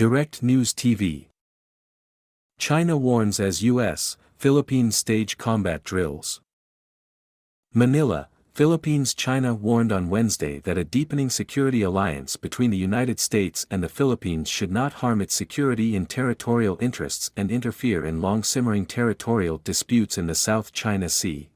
Direct News TV. China warns as U.S., Philippines stage combat drills. Manila, Philippines. China warned on Wednesday that a deepening security alliance between the United States and the Philippines should not harm its security and territorial interests and interfere in long-simmering territorial disputes in the South China Sea.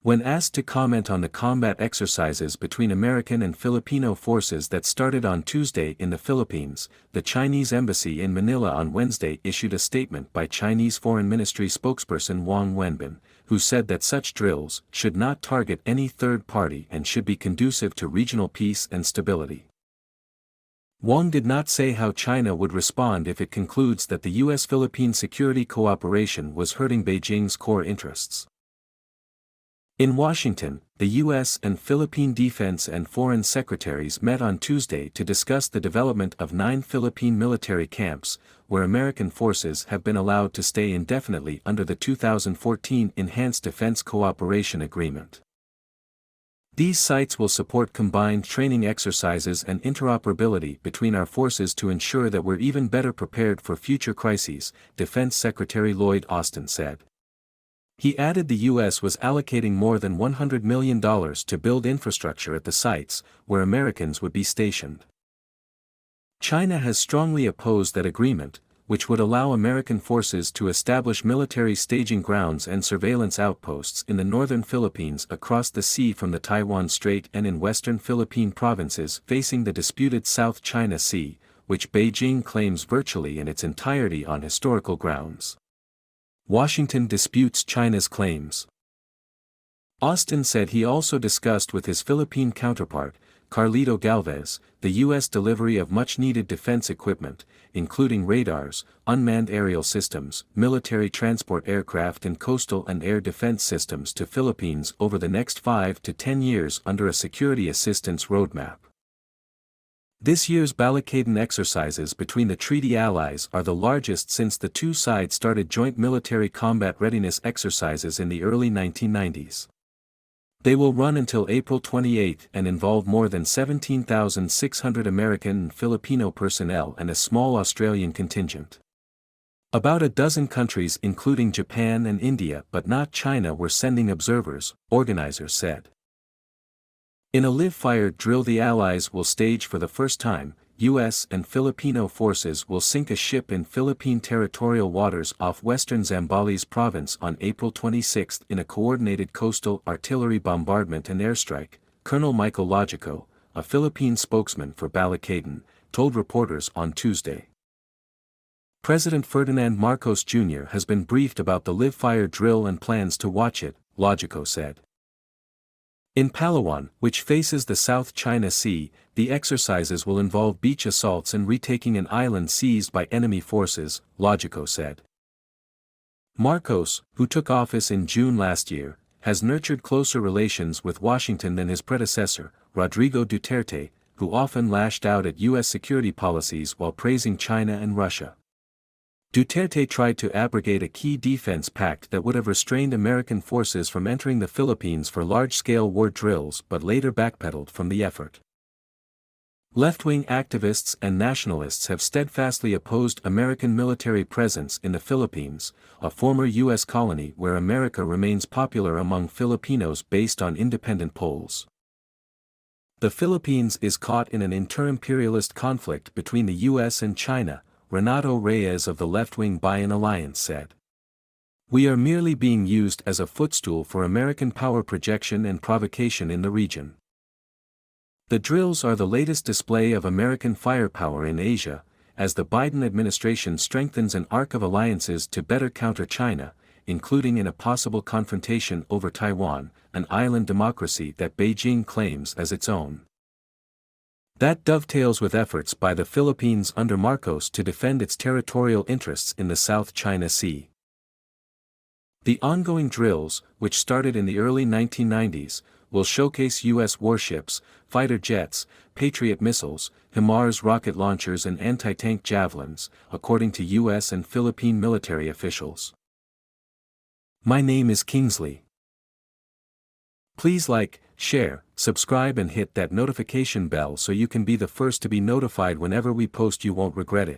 When asked to comment on the combat exercises between American and Filipino forces that started on Tuesday in the Philippines, the Chinese embassy in Manila on Wednesday issued a statement by Chinese Foreign Ministry spokesperson Wang Wenbin, who said that such drills should not target any third party and should be conducive to regional peace and stability. Wang did not say how China would respond if it concludes that the U.S.-Philippine security cooperation was hurting Beijing's core interests. In Washington, the U.S. and Philippine defense and foreign secretaries met on Tuesday to discuss the development of 9 Philippine military camps, where American forces have been allowed to stay indefinitely under the 2014 Enhanced Defense Cooperation Agreement. These sites will support combined training exercises and interoperability between our forces to ensure that we're even better prepared for future crises, Defense Secretary Lloyd Austin said. He added the U.S. was allocating more than $100 million to build infrastructure at the sites, where Americans would be stationed. China has strongly opposed that agreement, which would allow American forces to establish military staging grounds and surveillance outposts in the northern Philippines across the sea from the Taiwan Strait and in western Philippine provinces facing the disputed South China Sea, which Beijing claims virtually in its entirety on historical grounds. Washington disputes China's claims. Austin said he also discussed with his Philippine counterpart, Carlito Galvez, the U.S. delivery of much-needed defense equipment, including radars, unmanned aerial systems, military transport aircraft and coastal and air defense systems to Philippines over the next 5 to 10 years under a security assistance roadmap. This year's Balacadan exercises between the treaty allies are the largest since the two sides started joint military combat readiness exercises in the early 1990s. They will run until April 28 and involve more than 17,600 American and Filipino personnel and a small Australian contingent. About a dozen countries including Japan and India but not China were sending observers, organizers said. In a live-fire drill the Allies will stage for the first time, U.S. and Filipino forces will sink a ship in Philippine territorial waters off western Zambales province on April 26 in a coordinated coastal artillery bombardment and airstrike, Colonel Michael Logico, a Philippine spokesman for Balacadan, told reporters on Tuesday. President Ferdinand Marcos Jr. has been briefed about the live-fire drill and plans to watch it, Logico said. In Palawan, which faces the South China Sea, the exercises will involve beach assaults and retaking an island seized by enemy forces, Logico said. Marcos, who took office in June last year, has nurtured closer relations with Washington than his predecessor, Rodrigo Duterte, who often lashed out at U.S. security policies while praising China and Russia. Duterte tried to abrogate a key defense pact that would have restrained American forces from entering the Philippines for large-scale war drills but later backpedaled from the effort. Left-wing activists and nationalists have steadfastly opposed American military presence in the Philippines, a former U.S. colony where America remains popular among Filipinos based on independent polls. The Philippines is caught in an inter-imperialist conflict between the U.S. and China, Renato Reyes of the left-wing Bayan Alliance said. We are merely being used as a footstool for American power projection and provocation in the region. The drills are the latest display of American firepower in Asia, as the Biden administration strengthens an arc of alliances to better counter China, including in a possible confrontation over Taiwan, an island democracy that Beijing claims as its own. That dovetails with efforts by the Philippines under Marcos to defend its territorial interests in the South China Sea. The ongoing drills, which started in the early 1990s, will showcase U.S. warships, fighter jets, Patriot missiles, HIMARS rocket launchers and anti-tank javelins, according to U.S. and Philippine military officials. My name is Kingsley. Please like, share, subscribe and hit that notification bell so you can be the first to be notified whenever we post. You won't regret it.